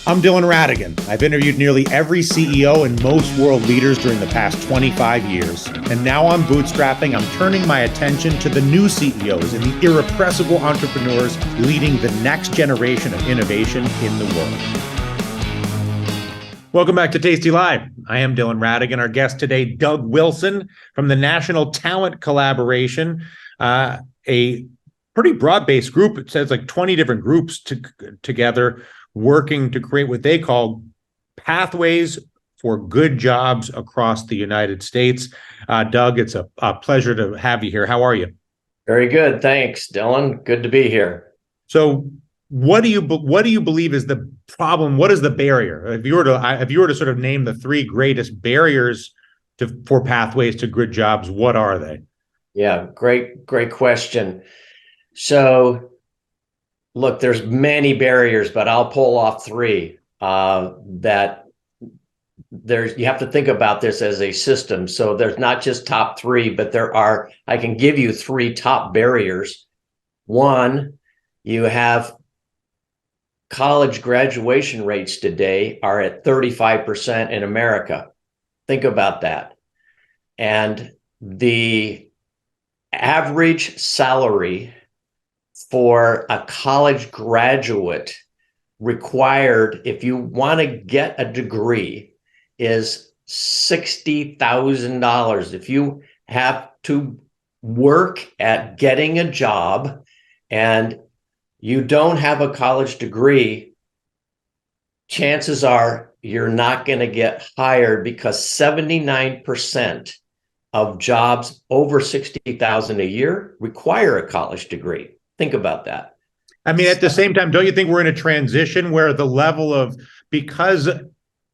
I'm Dylan Ratigan. I've interviewed nearly every CEO and most world leaders during the past 25 years. And now on Bootstrapping, I'm turning my attention to the new CEOs and the irrepressible entrepreneurs leading the next generation of innovation in the world. Welcome back to Tasty Live. I am Dylan Ratigan. Our guest today, Doug Wilson from the National Talent Collaboration, a pretty broad-based group. It says like 20 different groups together working to create what they call pathways for good jobs across the United States. Doug, it's a pleasure to have you here. How are you? Very good. Thanks, Dylan. Good to be here. So what do you believe is the problem? What is the barrier? If you were to sort of name the three greatest barriers for pathways to good jobs, what are they? Yeah, great question. So look, there's many barriers, but I'll pull off three that you have to think about this as a system. So there's not just top three, but I can give you three top barriers. One, you have college graduation rates today are at 35% in America. Think about that. And the average salary for a college graduate required, if you want to get a degree, is $60,000. If you have to work at getting a job and you don't have a college degree, chances are you're not going to get hired because 79% of jobs over $60,000 a year require a college degree. Think about that. I mean, at the same time, don't you think we're in a transition where the level of, because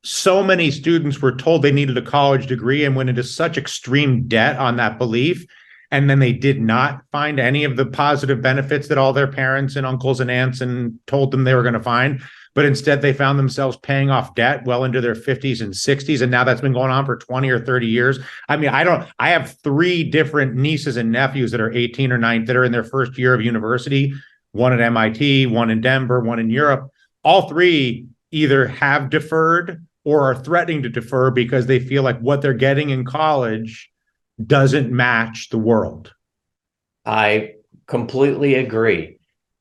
so many students were told they needed a college degree and went into such extreme debt on that belief, and then they did not find any of the positive benefits that all their parents and uncles and aunts and told them they were going to find, but instead they found themselves paying off debt well into their 50s and 60s, and now that's been going on for 20 or 30 years. I mean, I have three different nieces and nephews that are 18 or 19 that are in their first year of university, one at MIT, one in Denver, one in Europe. All three either have deferred or are threatening to defer because they feel like what they're getting in college doesn't match the world. I completely agree.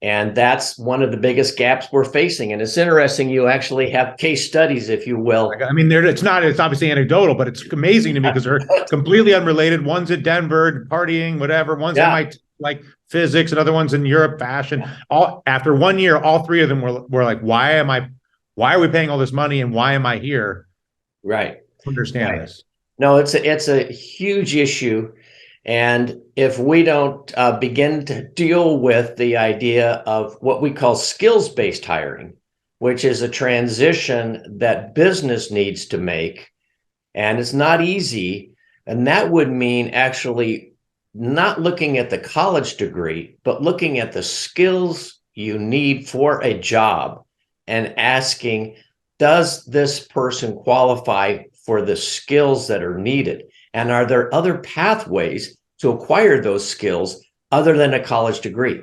And that's one of the biggest gaps we're facing. And it's interesting, you actually have case studies, if you will. I mean, it's obviously anecdotal, but it's amazing to me because they're completely unrelated. One's at Denver, partying, whatever. One's MIT, like physics, and other one's in Europe, fashion. After 1 year, all three of them were like, why are we paying all this money and why am I here? Right. Understand this. No, it's a huge issue. And if we don't begin to deal with the idea of what we call skills-based hiring, which is a transition that business needs to make, and it's not easy, and that would mean actually not looking at the college degree, but looking at the skills you need for a job and asking, does this person qualify for the skills that are needed? And are there other pathways to acquire those skills other than a college degree?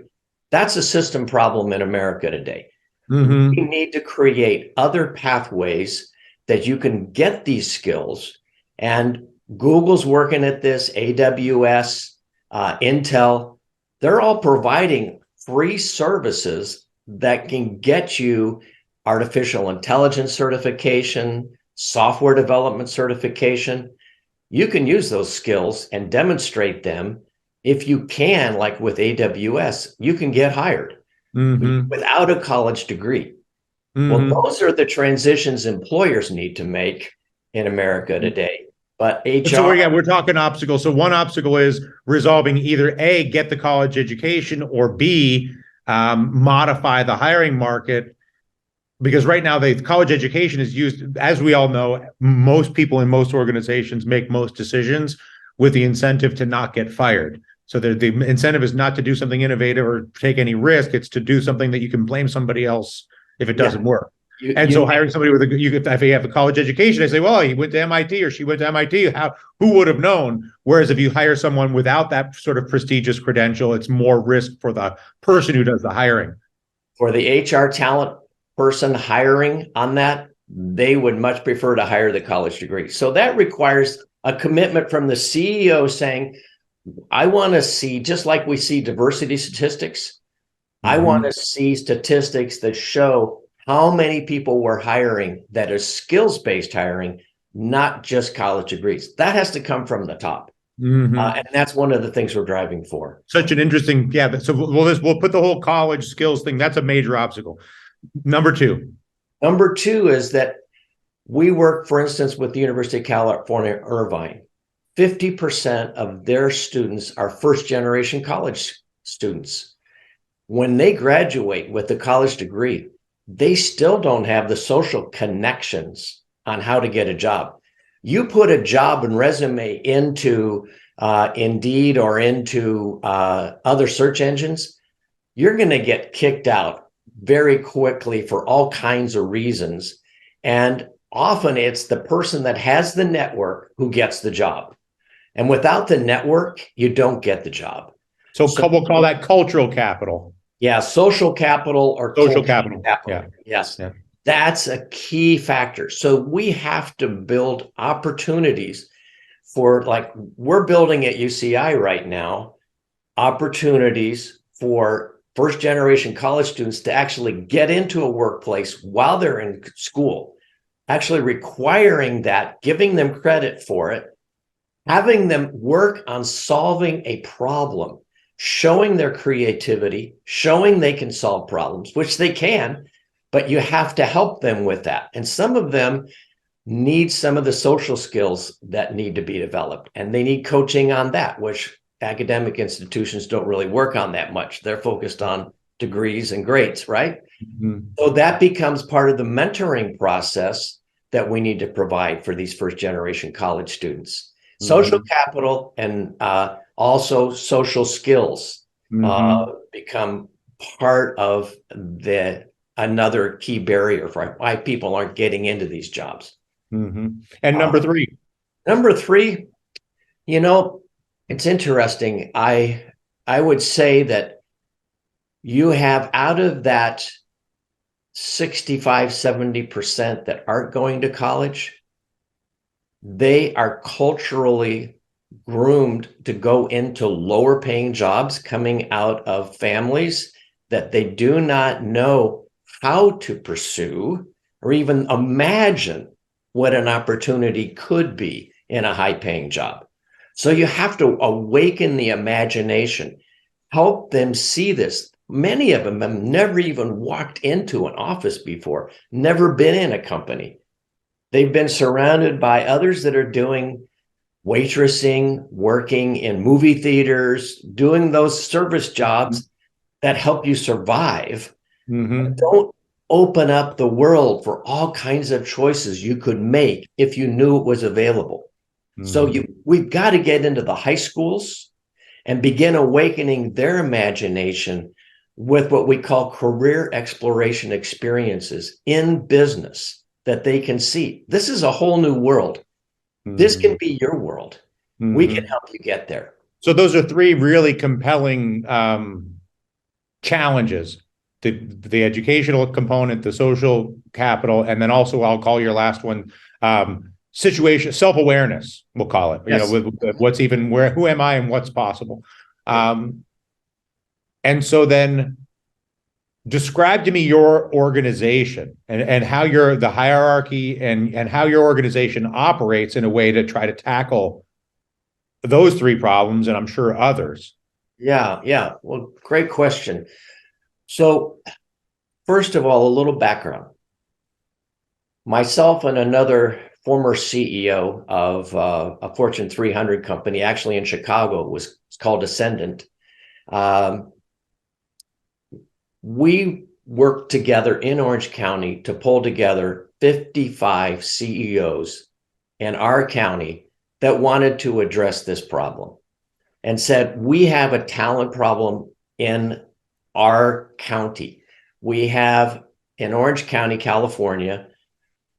That's a system problem in America today. Mm-hmm. We need to create other pathways that you can get these skills. And Google's working at this, AWS, Intel, they're all providing free services that can get you artificial intelligence certification, software development certification. You can use those skills and demonstrate them. If you can, like with AWS, you can get hired without a college degree. Well, those are the transitions employers need to make in America today. But HR... So we're talking obstacles. So one obstacle is resolving either A, get the college education, or B, modify the hiring market. Because right now, the college education is used, as we all know, most people in most organizations make most decisions with the incentive to not get fired. So the incentive is not to do something innovative or take any risk. It's to do something that you can blame somebody else if it doesn't work. So hiring somebody with if you have a college education, I say, well, he went to MIT or she went to MIT. Who would have known? Whereas if you hire someone without that sort of prestigious credential, it's more risk for the person who does the hiring. For the HR talent person hiring on that, they would much prefer to hire the college degree. So that requires a commitment from the CEO saying, I want to see, just like we see diversity statistics, I want to see statistics that show how many people we're hiring that is skills-based hiring, not just college degrees. That has to come from the top. And that's one of the things we're driving for. Such an interesting, yeah. So we'll put the whole college skills thing. That's a major obstacle. Number two. Number two is that we work, for instance, with the University of California, Irvine. 50% of their students are first-generation college students. When they graduate with a college degree, they still don't have the social connections on how to get a job. You put a job and resume into Indeed or into other search engines, you're going to get kicked out very quickly for all kinds of reasons. And often it's the person that has the network who gets the job. And without the network, you don't get the job. So we'll call that cultural capital. Yeah, social capital or social capital. Yeah. Yes. Yeah. That's a key factor. So we have to build opportunities for, like we're building at UCI right now, opportunities for first generation college students to actually get into a workplace while they're in school, actually requiring that, giving them credit for it, having them work on solving a problem, showing their creativity, showing they can solve problems, which they can, but you have to help them with that. And some of them need some of the social skills that need to be developed, and they need coaching on that, which academic institutions don't really work on that much. They're focused on degrees and grades, right? So that becomes part of the mentoring process that we need to provide for these first generation college students. Social capital and also social skills become part of another key barrier for why people aren't getting into these jobs. And number three. Number three, it's interesting. I would say that you have, out of that 65, 70% that aren't going to college, they are culturally groomed to go into lower paying jobs coming out of families that they do not know how to pursue or even imagine what an opportunity could be in a high paying job. So you have to awaken the imagination, help them see this. Many of them have never even walked into an office before, never been in a company. They've been surrounded by others that are doing waitressing, working in movie theaters, doing those service jobs that help you survive. Don't open up the world for all kinds of choices you could make if you knew it was available. So we've got to get into the high schools and begin awakening their imagination with what we call career exploration experiences in business that they can see. This is a whole new world. This can be your world. We can help you get there. So those are three really compelling challenges: the educational component, the social capital, and then also I'll call your last one situation, self-awareness, we'll call it. Yes. With what's even, who am I and what's possible. And so then describe to me your organization and how the hierarchy and how your organization operates in a way to try to tackle those three problems, and I'm sure others. Yeah. Well, great question. So first of all, a little background. Myself and another former CEO of a Fortune 300 company, actually in Chicago, it's called Ascendant. We worked together in Orange County to pull together 55 CEOs in our county that wanted to address this problem and said, we have a talent problem in our county. We have in Orange County, California,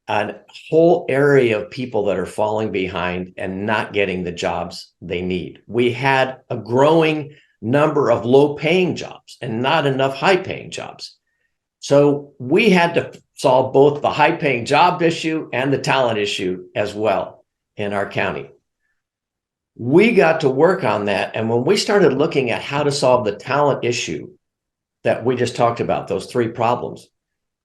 a whole area of people that are falling behind and not getting the jobs they need. We had a growing number of low-paying jobs and not enough high-paying jobs. So we had to solve both the high paying job issue and the talent issue as well in our county. We got to work on that. And when we started looking at how to solve the talent issue that we just talked about, those three problems,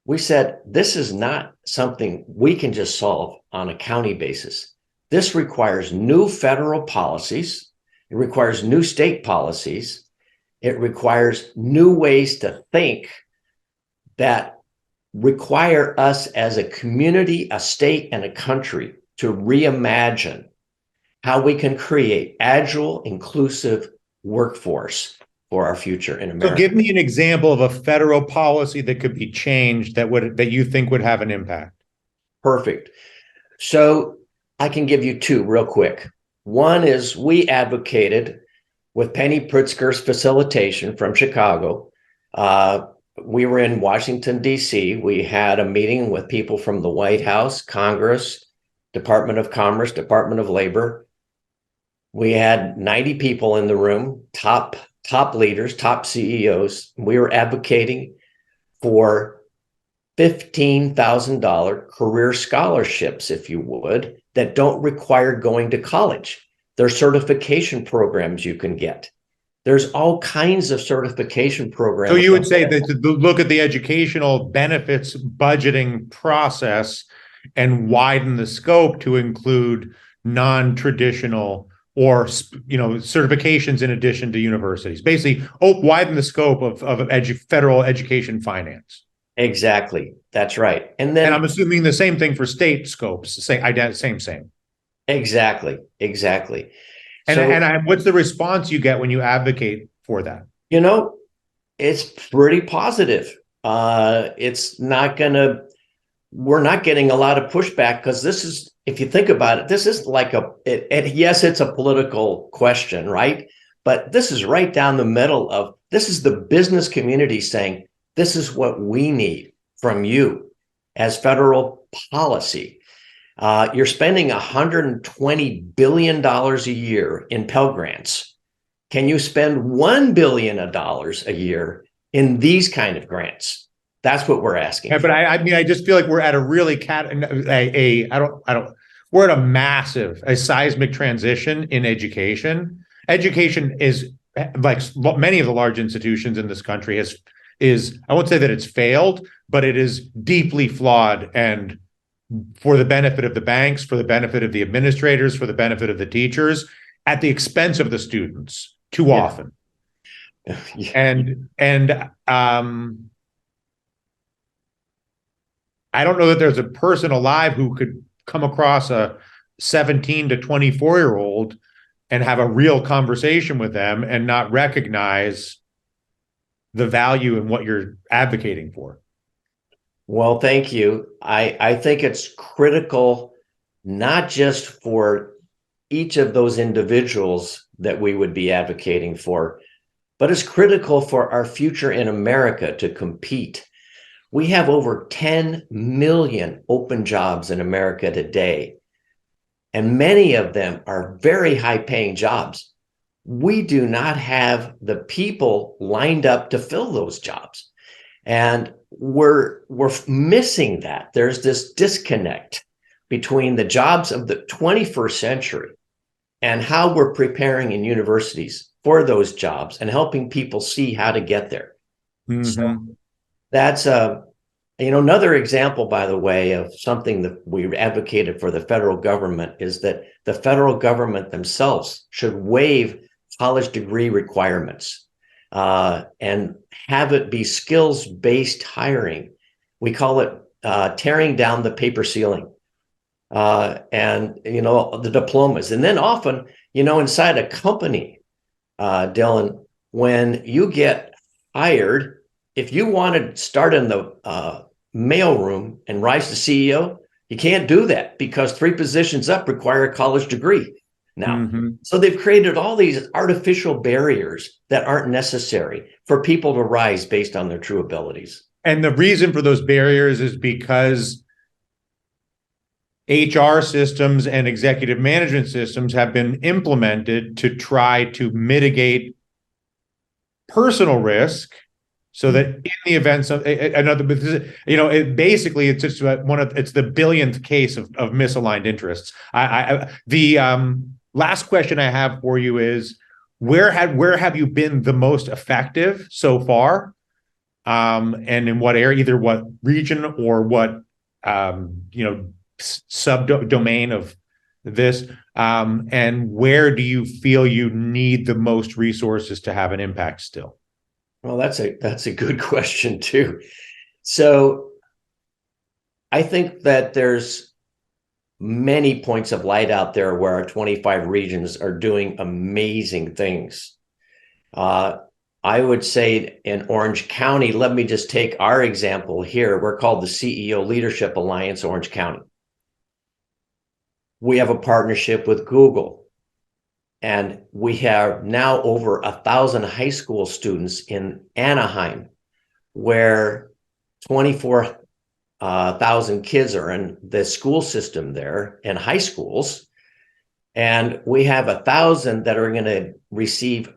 we said, this is not something we can just solve on a county basis. This requires new federal policies. It requires new state policies. It requires new ways to think that require us as a community, a state, and a country to reimagine how we can create agile, inclusive workforce for our future in America. So give me an example of a federal policy that could be changed that you think would have an impact. Perfect. So I can give you two real quick. One is we advocated with Penny Pritzker's facilitation from Chicago. We were in Washington, D.C. We had a meeting with people from the White House, Congress, Department of Commerce, Department of Labor. We had 90 people in the room, top leaders, top CEOs. We were advocating for $15,000 career scholarships, if you would, that don't require going to college. There's certification programs you can get. There's all kinds of certification programs. So you would say that to look at the educational benefits budgeting process and widen the scope to include non-traditional or certifications in addition to universities. Basically, widen the scope of federal education finance. Exactly, that's right. And I'm assuming the same thing for state scopes. Same. Exactly. And what's the response you get when you advocate for that? It's pretty positive. We're not getting a lot of pushback because this is, if you think about it, this is like yes, it's a political question, right? But this is right down the middle of, this is the business community saying, this is what we need from you as federal policy. You're spending $120 billion a year in Pell Grants. Can you spend $1 billion a year in these kind of grants? That's what we're asking. Yeah, but I just feel like we're at a really we're at a seismic transition in education. Education is, like many of the large institutions in this country, I won't say that it's failed, but it is deeply flawed, and for the benefit of the banks, for the benefit of the administrators, for the benefit of the teachers, at the expense of the students too often. Yeah. And I don't know that there's a person alive who could come across a 17 to 24-year-old and have a real conversation with them and not recognize the value in what you're advocating for. Well, thank you. I think it's critical, not just for each of those individuals that we would be advocating for, but it's critical for our future in America to compete. We have over 10 million open jobs in America today, and many of them are very high-paying jobs. We do not have the people lined up to fill those jobs. And we're missing that. There's this disconnect between the jobs of the 21st century and how we're preparing in universities for those jobs and helping people see how to get there. Mm-hmm. So that's another example, by the way, of something that we advocated for the federal government is that the federal government themselves should waive college degree requirements and have it be skills-based hiring. We call it tearing down the paper ceiling and, the diplomas. And then often, inside a company, Dylan, when you get hired, if you want to start in the mailroom and rise to CEO, you can't do that because 3 positions up require a college degree now. Mm-hmm. So they've created all these artificial barriers that aren't necessary for people to rise based on their true abilities. And the reason for those barriers is because HR systems and executive management systems have been implemented to try to mitigate personal risk so that in the events of another, basically it's just it's the billionth case of misaligned interests. The last question I have for you is, where have you been the most effective so far, and in what area, either what region or what subdomain of this, and where do you feel you need the most resources to have an impact still? Well, that's a good question too. So I think that there's many points of light out there where our 25 regions are doing amazing things. I would say in Orange County, let me just take our example here. We're called the CEO Leadership Alliance Orange County. We have a partnership with Google, and we have now over 1,000 high school students in Anaheim, where 24,000 kids are in the school system there in high schools. And we have 1,000 that are going to receive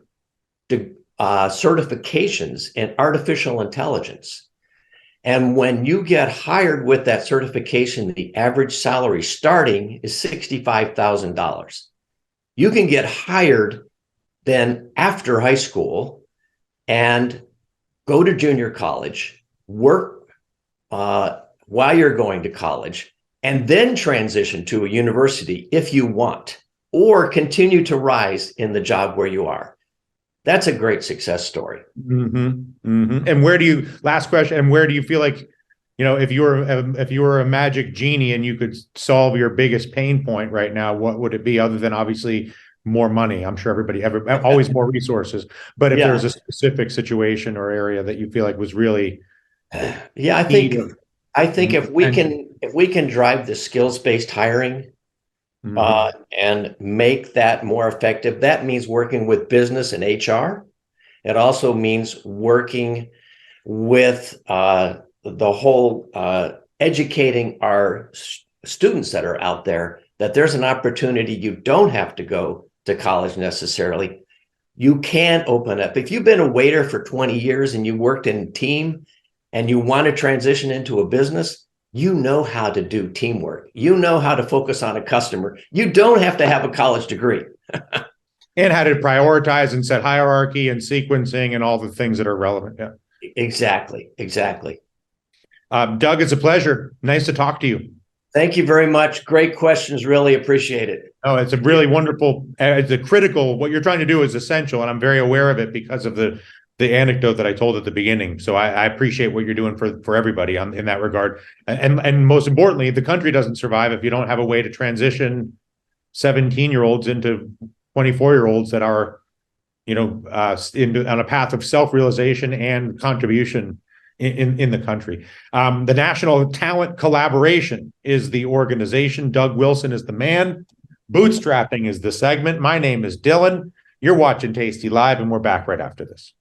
certifications in artificial intelligence. And when you get hired with that certification, the average salary starting is $65,000. You can get hired then after high school and go to junior college, work while you're going to college, and then transition to a university if you want, or continue to rise in the job where you are. That's a great success story. And last question, and where do you feel like, if you were a magic genie and you could solve your biggest pain point right now, what would it be, other than obviously more money? I'm sure always more resources, but if there's a specific situation or area that you feel like was really, I think if we can drive the skills-based hiring, and make that more effective, that means working with business and HR. It also means working with the whole educating our students that are out there that there's an opportunity. You don't have to go to college necessarily. You can open up. If you've been a waiter for 20 years and you worked in a team and you want to transition into a business, you know how to do teamwork. You know how to focus on a customer. You don't have to have a college degree. And how to prioritize and set hierarchy and sequencing and all the things that are relevant. Yeah. Exactly. Doug, it's a pleasure. Nice to talk to you. Thank you very much. Great questions. Really appreciate it. Oh, it's a really wonderful, what you're trying to do is essential. And I'm very aware of it because of the anecdote that I told at the beginning. So I appreciate what you're doing for everybody in that regard. And most importantly, the country doesn't survive if you don't have a way to transition 17-year-olds into 24-year-olds that are, on a path of self-realization and contribution in the country. The National Talent Collaboration is the organization. Doug Wilson is the man. Bootstrapping is the segment. My name is Dylan. You're watching Tasty Live, and we're back right after this.